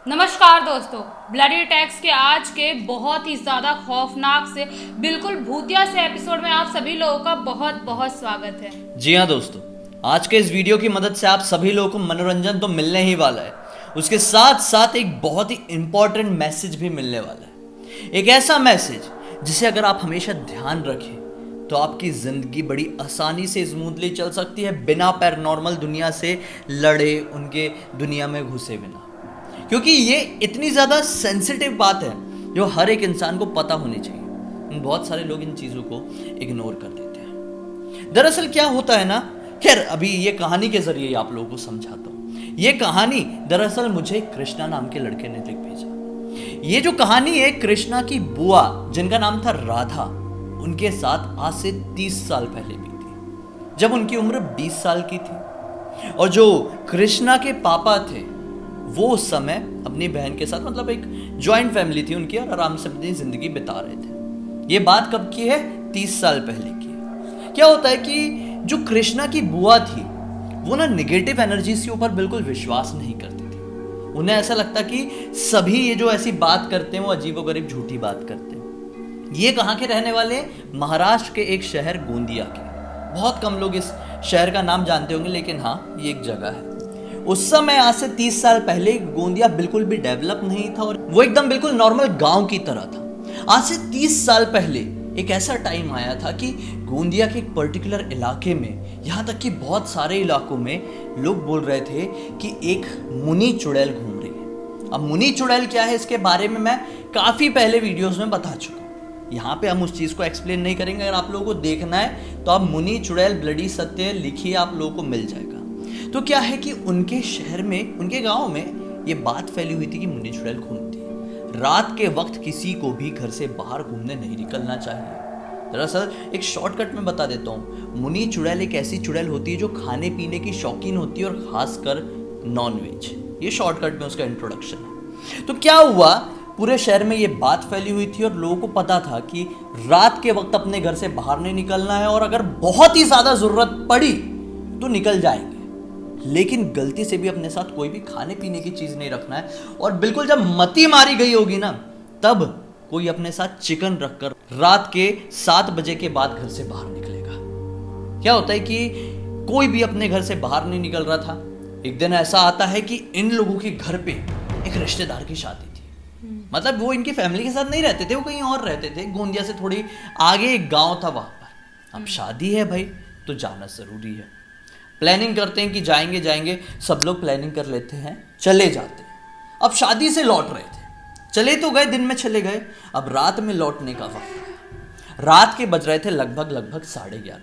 नमस्कार दोस्तों। Bloody tax के आज के बहुत ही ज़्यादा खौफनाक से बिल्कुल भूतिया से एपिसोड में आप सभी लोगों का बहुत बहुत स्वागत है। जी हाँ दोस्तों, आज के इस वीडियो की मदद से आप सभी लोगों को मनोरंजन तो मिलने ही वाला है, उसके साथ साथ एक बहुत ही इंपॉर्टेंट मैसेज भी मिलने वाला है। एक ऐसा मैसेज जिसे अगर आप हमेशा ध्यान रखें तो आपकी ज़िंदगी बड़ी आसानी से स्मूथली चल सकती है, बिना पैरानॉर्मल दुनिया से लड़े, उनके दुनिया में घुसे बिना। क्योंकि ये इतनी ज़्यादा सेंसिटिव बात है जो हर एक इंसान को पता होनी चाहिए। बहुत सारे लोग इन चीज़ों को इग्नोर कर देते हैं। दरअसल क्या होता है ना, खैर अभी ये कहानी के जरिए आप लोगों को समझाता हूँ। ये कहानी दरअसल मुझे कृष्णा नाम के लड़के ने लिख भेजा। ये जो कहानी है, कृष्णा की बुआ जिनका नाम था राधा, उनके साथ आज से 30 साल पहले बीती, जब उनकी उम्र 20 साल की थी। और जो कृष्णा के पापा थे वो उस समय अपनी बहन के साथ, मतलब एक जॉइंट फैमिली थी उनकी, और आराम से अपनी जिंदगी बिता रहे थे। ये बात कब की है? 30 साल पहले की है। क्या होता है कि जो कृष्णा की बुआ थी वो ना नेगेटिव एनर्जीज के ऊपर बिल्कुल विश्वास नहीं करती थी। उन्हें ऐसा लगता कि सभी ये जो ऐसी बात करते हैं वो अजीबोगरीब झूठी बात करते हैं। ये कहाँ के रहने वाले हैं? महाराष्ट्र के एक शहर गोंदिया के। बहुत कम लोग इस शहर का नाम जानते होंगे, लेकिन हाँ, ये एक जगह है। उस समय आज से 30 साल पहले गोंदिया बिल्कुल भी डेवलप नहीं था और वो एकदम बिल्कुल नॉर्मल गांव की तरह था। आज से 30 साल पहले एक ऐसा टाइम आया था कि गोंदिया के एक पर्टिकुलर इलाके में, यहाँ तक कि बहुत सारे इलाकों में लोग बोल रहे थे कि एक मुनी चुड़ैल घूम रही है। अब मुनी चुड़ैल क्या है, इसके बारे में मैं काफ़ी पहले वीडियोज़ में बता चुका हूँ। यहाँ पे हम उस चीज़ को एक्सप्लेन नहीं करेंगे। अगर आप लोगों को देखना है तो आप मुनी चुड़ैल ब्लडी सत्य लिखिए, आप लोगों को मिल जाएगा। तो क्या है कि उनके शहर में, उनके गांव में ये बात फैली हुई थी कि मुनी चुड़ैल घूमती है। रात के वक्त किसी को भी घर से बाहर घूमने नहीं निकलना चाहिए। दरअसल एक शॉर्टकट में बता देता हूँ। मुनी चुड़ैल एक ऐसी चुड़ैल होती है जो खाने पीने की शौकीन होती है, और खासकर नॉनवेज। ये शॉर्टकट में उसका इंट्रोडक्शन है। तो क्या हुआ, पूरे शहर में ये बात फैली हुई थी और लोगों को पता था कि रात के वक्त अपने घर से बाहर नहीं निकलना है, और अगर बहुत ही ज्यादा जरूरत पड़ी तो निकल जाएंगे, लेकिन गलती से भी अपने साथ कोई भी खाने पीने की चीज नहीं रखना है। और बिल्कुल जब मती मारी गई होगी ना, तब कोई अपने साथ चिकन रखकर रात के 7 बजे के बाद घर से बाहर निकलेगा। क्या होता है कि कोई भी अपने घर से बाहर नहीं निकल रहा था। एक दिन ऐसा आता है कि इन लोगों के घर पे एक रिश्तेदार की शादी थी। मतलब वो इनकी फैमिली के साथ नहीं रहते थे, वो कहीं और रहते थे। गोंदिया से थोड़ी आगे एक गांव था वहां पर। अब शादी है भाई, तो जाना जरूरी है। प्लानिंग करते हैं कि जाएंगे जाएंगे, सब लोग प्लानिंग कर लेते हैं, चले जाते हैं। अब शादी से लौट रहे थे, चले तो गए, दिन में चले गए। अब रात में लौटने का वक्त आया। रात के बज रहे थे लगभग 11:30।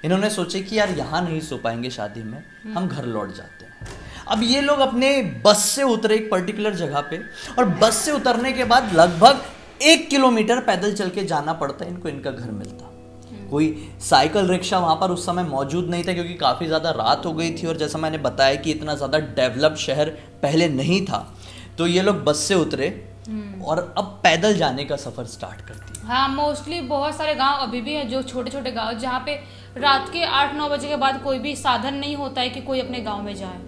इन्होंने सोचे कि यार यहाँ नहीं सो पाएंगे शादी में, हम घर लौट जाते हैं। अब ये लोग अपने बस से उतरे एक पर्टिकुलर जगह पे, और बस से उतरने के बाद लगभग 1 किलोमीटर पैदल चल के जाना पड़ता है इनको, इनका घर मिलता। कोई साइकिल रिक्शा वहां पर उस समय मौजूद नहीं था, क्योंकि काफ़ी ज़्यादा रात हो गई थी, और जैसा मैंने बताया कि इतना ज़्यादा डेवलप शहर पहले नहीं था। तो ये लोग बस से उतरे और अब पैदल जाने का सफ़र स्टार्ट कर दिया। हाँ, मोस्टली बहुत सारे गांव अभी भी हैं, जो छोटे छोटे गांव जहाँ पे रात के 8-9 बजे के बाद कोई भी साधन नहीं होता है कि कोई अपने गांव में जाए।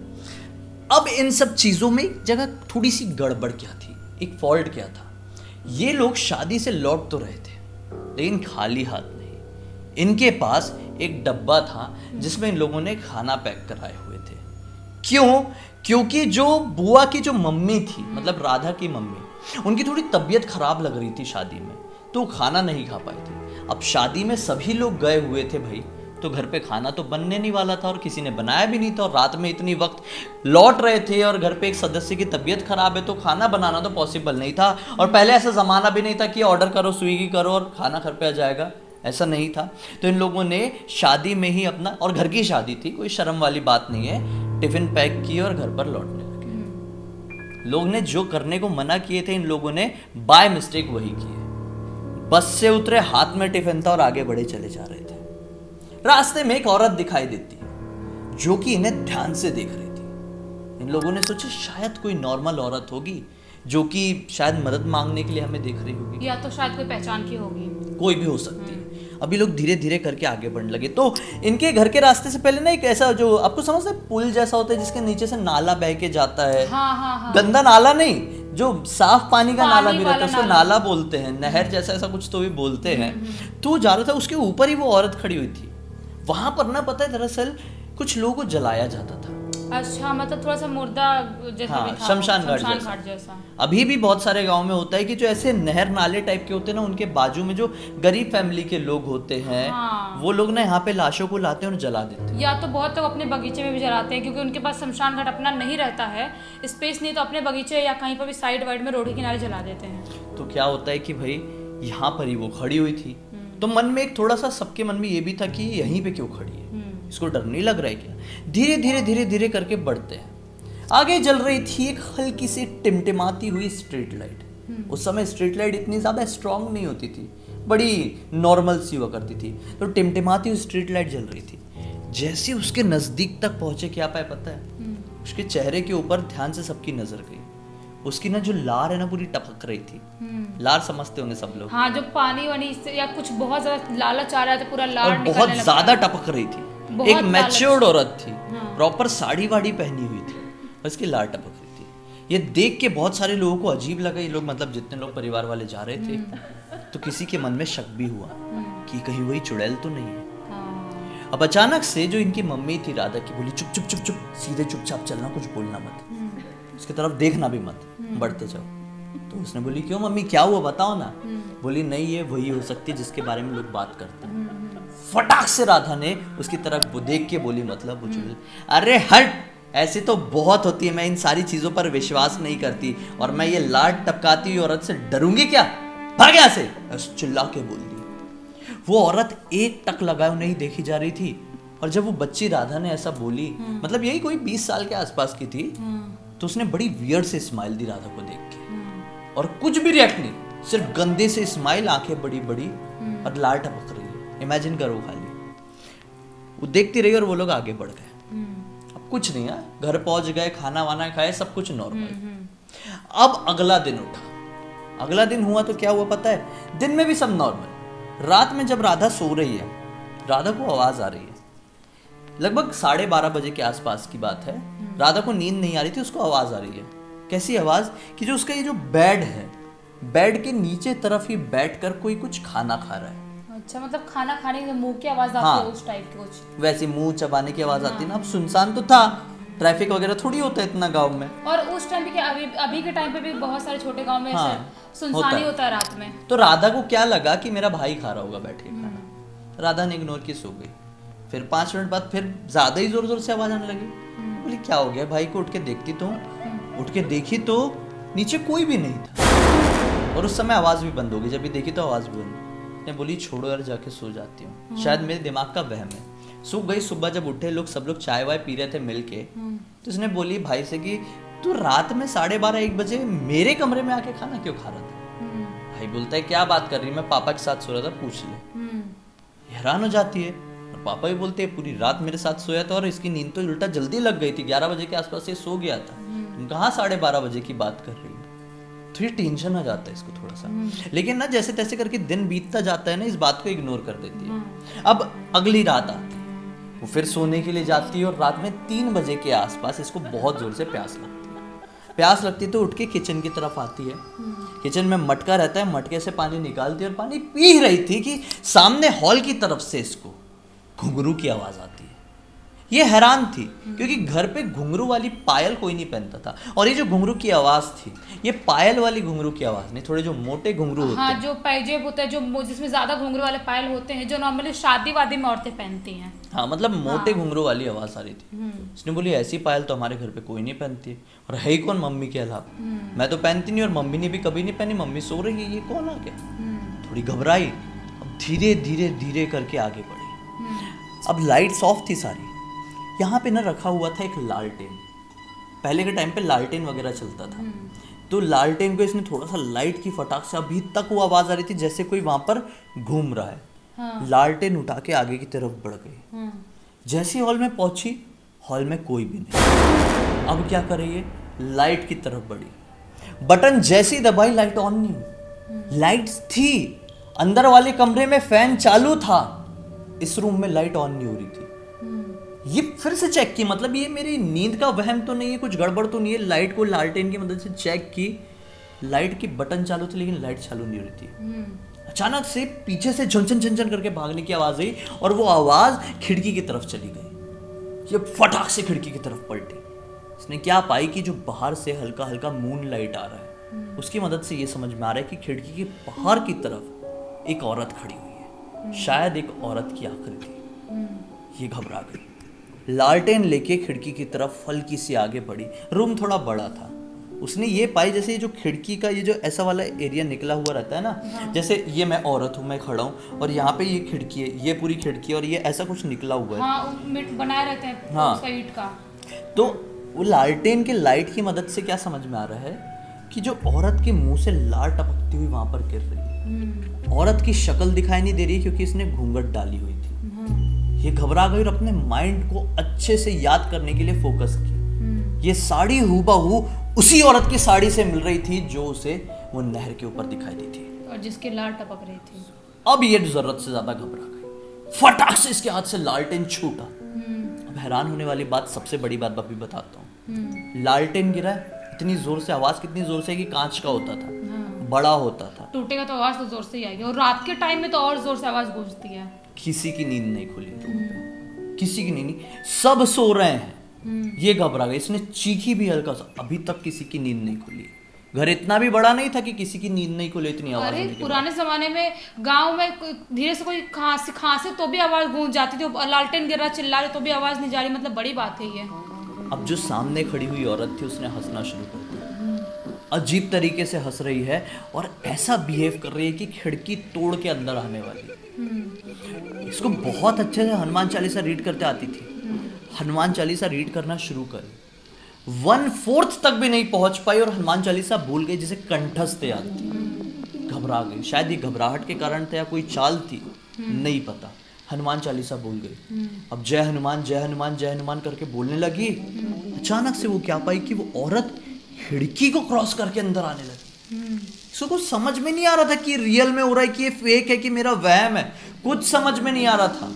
अब इन सब चीज़ों में जगह थोड़ी सी गड़बड़ क्या थी, एक फॉल्ट क्या था। ये लोग शादी से लौट तो रहे थे, लेकिन खाली हाथ। इनके पास एक डब्बा था जिसमें इन लोगों ने खाना पैक कराए हुए थे। क्यों? क्योंकि जो बुआ की जो मम्मी थी, मतलब राधा की मम्मी, उनकी थोड़ी तबीयत खराब लग रही थी शादी में, तो खाना नहीं खा पाई थी। अब शादी में सभी लोग गए हुए थे भाई, तो घर पे खाना तो बनने नहीं वाला था, और किसी ने बनाया भी नहीं था। और रात में इतनी वक्त लौट रहे थे, और घर पे एक सदस्य की तबीयत खराब है, तो खाना बनाना तो पॉसिबल नहीं था। और पहले ऐसा ज़माना भी नहीं था कि ऑर्डर करो, स्विगी करो और खाना घर पे आ जाएगा, ऐसा नहीं था। तो इन लोगों ने शादी में ही अपना, और घर की शादी थी, कोई शर्म वाली बात नहीं है, टिफिन पैक किए और घर पर लौटने लगे। लोग ने जो करने को मना किए थे, इन लोगों ने बाय मिस्टेक वही किए। बस से उतरे, हाथ में टिफिन था और आगे बढ़े चले जा रहे थे। रास्ते में एक औरत दिखाई देती जो कि इन्हें ध्यान से देख रही थी। इन लोगों ने सोचा शायद कोई नॉर्मल औरत होगी जो कि शायद मदद मांगने के लिए हमें देख रही होगी, या तो शायद कोई पहचान की होगी, कोई भी हो सकती है। अभी लोग धीरे धीरे करके आगे बढ़ने लगे। तो इनके घर के रास्ते से पहले ना एक ऐसा, जो आपको समझते हैं, पुल जैसा होता है जिसके नीचे से नाला बह के जाता है। हाँ हाँ हाँ। गंदा नाला नहीं, जो साफ पानी का नाला पानी भी रहता है वाला उसको नाला बोलते हैं, नहर जैसा ऐसा कुछ तो भी बोलते हैं। तो वो जा रहा था, उसके ऊपर ही वो औरत खड़ी हुई थी। वहां पर ना पता है दरअसल कुछ लोगों को जलाया जाता था। अच्छा, मतलब थोड़ा सा मुर्दा जैसा हाँ, भी था, शमशान घाट घाट जैसा। जैसा। अभी भी बहुत सारे गांव में होता है कि जो ऐसे नहर नाले टाइप के होते हैं ना, उनके बाजू में जो गरीब फैमिली के लोग होते हैं, हाँ। वो लोग ना यहाँ पे लाशों को लाते हैं और जला देते हैं। या तो बहुत लोग अपने बगीचे में भी जलाते हैं, क्योंकि उनके पास शमशान घाट अपना नहीं रहता है, स्पेस नहीं, तो अपने बगीचे या कहीं पर भी साइड वाइड में रोड के किनारे जला देते हैं। तो क्या होता है कि भाई यहाँ पर ही वो खड़ी हुई थी, तो मन में एक थोड़ा सा सबके मन में ये भी था कि यहीं पे क्यों खड़ी है, इसको डर नहीं लग रहा है क्या। धीरे धीरे धीरे धीरे करके बढ़ते हैं, आगे जल रही थी एक हल्की सी टिमटिमाती हुई स्ट्रीट लाइट। उस समय स्ट्रीट लाइट इतनी ज्यादा स्ट्रांग नहीं होती थी, बड़ी नॉर्मल सी हुआ करती थी। तो टिमटिमाती हुई स्ट्रीट लाइट जल रही थी। जैसे उसके नजदीक तक पहुंचे, क्या पाए पता है, उसके चेहरे के ऊपर ध्यान से सबकी नजर गई। उसकी ना जो लार है ना पूरी टपक रही थी। लार समझते होंगे सब लोग। हाँ, जो पानी वानी से या कुछ बहुत ज्यादा लालच आ रहा था, पूरा लार और निकलने बहुत लगता ज्यादा है। टपक रही थी। बहुत एक मैच्योर्ड लालच। औरत थी, प्रॉपर साड़ी वाड़ी पहनी हुई थी, उसकी लार टपक रही थी। ये देख के बहुत सारे लोगों को अजीब लगा। ये लोग मतलब जितने लोग परिवार वाले जा रहे थे, तो किसी के मन में शक भी हुआ कि कहीं वही चुड़ैल तो नहीं है। हाँ। अब अचानक से जो इनकी मम्मी थी राधा की, बोली चुप चुप चुप चुप, सीधे चुपचाप चलना, कुछ बोलना मत, उसकी तरफ देखना भी मत, बढ़ते जाओ। तो उसने बोली क्यों मम्मी, क्या हुआ बताओ ना। बोली नहीं, ये वही हो सकती है जिसके बारे में लोग बात करते हैं। फटाक से राधा ने उसकी तरफ वो देख के बोली, मतलब वो चुड़ैल, अरे हट, ऐसी तो बहुत होती है, मैं इन सारी चीजों पर विश्वास नहीं करती, और मैं ये लाड टपकाती हुई औरत से डरूंगी क्या, भाग यहाँ से, बस चिल्ला के बोल दी। वो औरत एक टक लगाए नहीं देखी जा रही थी। और जब वो बच्ची राधा ने ऐसा बोली, मतलब यही कोई 20 साल के आसपास की थी, तो उसने बड़ी वियर्ड से स्माइल दी राधा को देख के, और कुछ भी रिएक्ट नहीं, सिर्फ गंदे से स्माइल, आंखें बड़ी बड़ी और लाल टपक रही है। इमेजिन करो खाली। वो देखती रही और वो लोग आगे बढ़ गए। अब कुछ नहीं है, घर पहुंच गए, खाना वाना खाए, सब कुछ नॉर्मल। अब अगला दिन उठा। अगला दिन हुआ तो क्या हुआ पता है, दिन में भी सब नॉर्मल। रात में जब राधा सो रही है, राधा को आवाज आ रही है। लगभग 12:30 बजे के आसपास की बात है। राधा को नींद नहीं आ रही थी, उसको आवाज आ रही है। कैसी आवाज कि जो उसका ये जो बेड है, बेड के नीचे तरफ ही बैठकर कोई कुछ खाना खा रहा है। अच्छा, मतलब खाना खाने की मुंह की आवाज आती हाँ, है, उस टाइप की कुछ। वैसे मुंह चबाने की आवाज आती है ना। अब सुनसान तो था, ट्रैफिक वगैरह थोड़ी होता है इतना गांव में। और उस टाइम पे क्या, अभी के टाइम पे भी बहुत सारे छोटे गांव में हाँ, ऐसे सुनसान ही होता है रात में। तो राधा को क्या लगा कि मेरा भाई खा रहा होगा बैठ के खाना। राधा ने इग्नोर की, सो गई। फिर 5 मिनट बाद फिर ज्यादा ही जोर जोर से आवाज आने लगी। बोली क्या हो गया, भाई को उठ के देखती तो, उठ के देखी तो नीचे कोई भी नहीं था, और उस समय आवाज भी बंद हो गई। जब भी देखी तो आवाज भी बंद। ने बोली छोड़ो यार, जाके सो जाती हूँ, शायद मेरे दिमाग का वहम है। सो गई। सुबह जब उठे लोग, सब लोग चाय वाय पी रहे थे मिलके, तो उसने बोली भाई से कि तू रात में 12:30-1 बजे मेरे कमरे में आके खाना क्यों खा रहा था। भाई बोलता है क्या बात कर रही, मैं पापा के साथ सो रहा था, पूछ ले। हैरान हो जाती है। और पापा भी बोलते हैं पूरी रात मेरे साथ सोया था, और इसकी नींद तो उल्टा जल्दी लग गई थी, 11 बजे के आसपास ये सो गया था, तुम कहाँ 12:30 बजे की बात कर रही हो। तो ये टेंशन आ जाता है इसको थोड़ा सा। लेकिन ना जैसे तैसे करके दिन बीतता जाता है ना, इस बात को इग्नोर कर देती है। अब अगली रात आती है, वो फिर सोने के लिए जाती है, और रात में 3 बजे के आसपास इसको बहुत जोर से प्यास लगती है। प्यास लगती तो उठ के किचन की तरफ आती है। किचन में मटका रहता है, मटके से पानी निकालती है और पानी पी रही थी कि सामने हॉल की तरफ से इसको घुंघरू की आवाज आती है। ये हैरान थी क्योंकि घर पे घुंघरू वाली पायल कोई नहीं पहनता था, और ये जो घुंघरू की आवाज थी, ये पायल वाली घुंघरू की आवाज नहीं, थोड़े जो मोटे घुंघरू होते हैं। हाँ, जो पैजेब होता है, जो जिसमें ज्यादा घुंघरू वाले पायल होते हैं, जो नॉर्मली शादी वादी में औरतें पहनती हैं। हाँ, मतलब मोटे घुंघरू वाली आवाज आ रही थी। उसने बोली ऐसी पायल तो हमारे घर पे कोई नहीं पहनती है, और है ही कौन मम्मी के अलावा। मैं तो पहनती नहीं, और मम्मी ने भी कभी नहीं पहनी, मम्मी सो रही है, ये कौन आ गया। थोड़ी घबराई, अब धीरे धीरे धीरे करके आगे बढ़ी। अब लाइट्स ऑफ थी सारी। यहाँ पे ना रखा हुआ था एक लालटेन। पहले के टाइम पे लालटेन वगैरह चलता था, तो लालटेन को इसने थोड़ा सा लाइट की फटाक से, अभी तक वो आवाज आ रही थी जैसे कोई वहां पर घूम रहा है। हाँ। लालटेन उठा के आगे की तरफ बढ़ गई। जैसे हॉल में पहुंची, हॉल में कोई भी नहीं। अब क्या करे, ये लाइट की तरफ बढ़ी, बटन जैसे ही दबाई, लाइट ऑन नहीं हुई। लाइट्स थी, अंदर वाले कमरे में फैन चालू था, इस रूम में लाइट ऑन नहीं हो रही थी। ये फिर से चेक की, मतलब ये मेरी नींद का वहम तो नहीं है, कुछ गड़बड़ तो नहीं है। लाइट को लालटेन की मदद से चेक की, लाइट की बटन चालू थी लेकिन लाइट चालू नहीं हो रही थी। अचानक से पीछे से झनझन झनझन करके भागने की आवाज आई और वो आवाज खिड़की की तरफ चली गई। ये फटाक से खिड़की की तरफ पलटी। उसने क्या पाई कि जो बाहर से हल्का हल्का मून लाइट आ रहा है, उसकी मदद से ये समझ में आ रहा है कि खिड़की के बाहर की तरफ एक औरत खड़ी हुई है। शायद एक औरत की आकृति थी। ये घबरा गई, लालटेन लेके खिड़की की तरफ हल्की सी आगे बढ़ी। रूम थोड़ा बड़ा था। उसने ये पाई जैसे ये जो खिड़की का ये जो ऐसा वाला एरिया निकला हुआ रहता है ना, जैसे ये मैं औरत हूँ, मैं खड़ा हूँ और यहाँ पे ये खिड़की है, ये पूरी खिड़की है और ये ऐसा कुछ निकला हुआ है। हाँ, मिट बनाए रहते हैं हाँ। उसका ईंट का। तो वो लालटेन के लाइट की मदद से क्या समझ में आ रहा है कि जो औरत के मुंह से लार टपकती हुई वहां पर गिर रही है। औरत की शक्ल दिखाई नहीं दे रही क्योंकि इसने घूंघट डाली हुई थी। ये घबरा गई और अपने माइंड को अच्छे से याद करने के लिए फोकस किया। ये साड़ी हूबहू उसी औरत की साड़ी से मिल रही थी जो उसे वो नहर के ऊपर दिखाई दी थी और जिसके लार टपक रही थी। अब ये जरूरत से ज्यादा घबरा गई। फटाक से इसके हाथ से लालटेन छूटा। अब हैरान होने वाली बात, सबसे बड़ी बात अभी बताता हूँ। लालटेन गिरा है, इतनी जोर से, आवाज कितनी जोर से कि कांच का होता था, बड़ा होता था। टूटेगा तो आवाज तो जोर से ही आएगी और रात के टाइम में तो और जोर से आवाज गूंजती है। किसी की नींद नहीं खुली रूम पे, किसी की नींद नहीं, सब सो रहे हैं। ये घबरा गई, इसने चीखी भी हल्का सा, अभी तक किसी की नींद नहीं खुली। घर इतना भी बड़ा नहीं था कि किसी की नींद नहीं खुले, इतनी आवाज। अरे पुराने जमाने में गांव में धीरे से कोई खांसे तो भी आवाज गूंज जाती थी। लालटेन गिर रहा, चिल्ला रहे तो भी आवाज नहीं जा रही, मतलब बड़ी बात है ये। अब जो सामने खड़ी हुई औरत थी उसने हंसना शुरू कर दिया। अजीब तरीके से हंस रही है और ऐसा बिहेव कर रही है कि खिड़की तोड़ के अंदर आने वाली। इसको बहुत अच्छे से हनुमान चालीसा रीड करते आती थी। हनुमान चालीसा रीड करना शुरू करी, 1/4 तक भी नहीं पहुंच पाई और हनुमान चालीसा भूल गई, जिसे कंठस्थ याद थी। घबरा गई, शायद ये घबराहट के कारण था या कोई चाल थी, नहीं पता। हनुमान चालीसा भूल गई। अब जय हनुमान जय हनुमान जय हनुमान करके बोलने लगी। अचानक से वो क्या पाई कि वो औरत खिड़की को क्रॉस करके अंदर आने लगी। इसको कुछ समझ में नहीं आ रहा था कि रियल में हो रहा है कि ये फेक है कि मेरा वहम है, कुछ समझ में नहीं आ रहा था।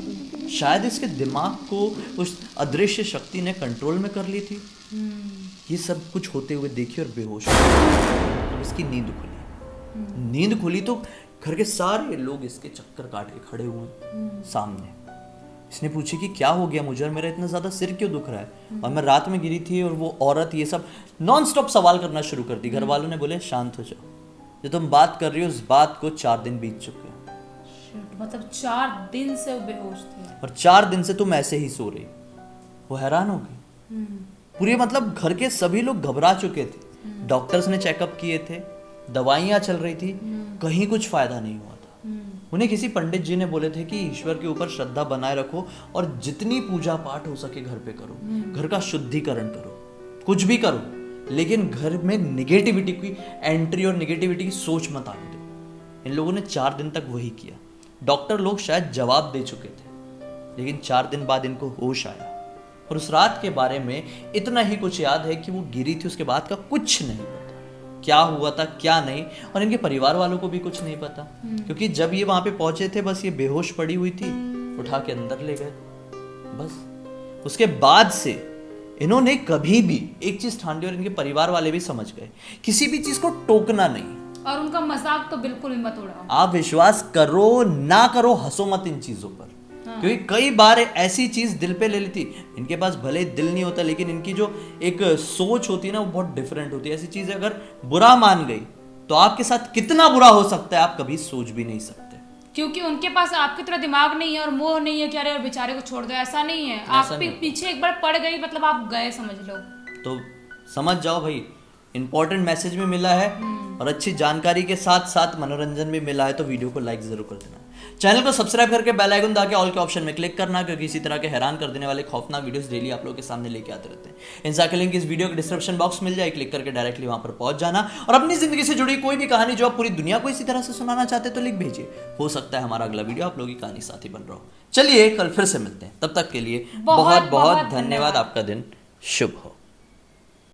शायद इसके दिमाग को उस अदृश्य शक्ति ने कंट्रोल में कर ली थी। ये सब कुछ होते हुए देखी और बेहोश हो गई। इसकी नींद खुली। नींद खुली तो घर के सारे लोग इसके चक्कर काट के खड़े हुए सामने। इसने पूछी कि क्या हो गया मुझे और मेरा इतना ज्यादा सिर क्यों दुख रहा है और मैं रात में गिरी थी और वो औरत, ये सब नॉन स्टॉप सवाल करना शुरू कर दी। घर वालों ने बोले शांत हो जाओ, जो तुम बात कर रही हो उस बात को 4 दिन बीत चुके हैं। मतलब 4 दिन से वो बेहोश थे और 4 दिन से तुम ऐसे ही सो रही। वो हैरान हो गई। पूरे मतलब घर के सभी लोग घबरा चुके थे। डॉक्टर्स ने चेकअप किए थे, दवाइयां चल रही थी, कहीं कुछ फायदा नहीं हुआ था। उन्हें किसी पंडित जी ने बोले थे कि ईश्वर के ऊपर श्रद्धा बनाए रखो और जितनी पूजा पाठ हो सके घर पे करो, घर का शुद्धिकरण करो, कुछ भी करो, लेकिन घर में निगेटिविटी की एंट्री और निगेटिविटी की सोच मत आने दो। इन लोगों ने 4 दिन तक वही किया। डॉक्टर लोग शायद जवाब दे चुके थे, लेकिन 4 दिन बाद इनको होश आया और उस रात के बारे में इतना ही कुछ याद है कि वो गिरी थी, उसके बाद का कुछ नहीं पता। क्या हुआ था क्या नहीं, और इनके परिवार वालों को भी कुछ नहीं पता, क्योंकि जब ये वहां पे पहुंचे थे बस ये बेहोश पड़ी हुई थी, उठा के अंदर ले गए बस। उसके बाद से इन्होंने कभी भी एक चीज ठान ली और इनके परिवार वाले भी समझ गए, किसी भी चीज को टोकना नहीं और उनका मजाक तो बिल्कुल भी मत उड़ाओ। आप विश्वास करो ना करो, हंसो मत इन चीजों पर। क्योंकि कई बार ऐसी चीज दिल पे ले लेती। इनके पास भले दिल नहीं होता, लेकिन इनकी जो एक सोच होती है ना, वो बहुत डिफरेंट होती है। ऐसी चीज अगर बुरा मान गई तो आपके साथ कितना बुरा हो सकता है आप कभी सोच भी नहीं सकते। क्योंकि उनके पास आपकी तरह दिमाग नहीं है और मोह नहीं है कि अरे बेचारे को छोड़ दो, ऐसा नहीं है। आप पीछे एक बार पड़ गई मतलब आप गए, समझ लो। तो समझ जाओ भाई, इंपॉर्टेंट मैसेज भी मिला है और अच्छी जानकारी के साथ साथ मनोरंजन भी मिला है, तो वीडियो को लाइक जरूर कर देना। चैनल को सब्सक्राइब करके बेल आइकन दबा के ऑल के ऑप्शन में क्लिक करना, क्योंकि इसी तरह के हैरान कर देने वाले खौफनाक वीडियोस डेली आप लोगों के सामने लेके आते रहते हैं। इंस्टा के लिंक इस वीडियो के डिस्क्रिप्शन बॉक्स मिल जाए, क्लिक करके डायरेक्टली वहां पर पहुंच जाना और अपनी जिंदगी से जुड़ी कोई भी कहानी जो आप पूरी दुनिया को इसी तरह से सुनाना चाहते तो लिख भेजिए। हो सकता है हमारा अगला वीडियो आप लोगों की कहानी साथी बन रहा हो। चलिए कल फिर से मिलते हैं, तब तक के लिए बहुत बहुत धन्यवाद। आपका दिन शुभ हो।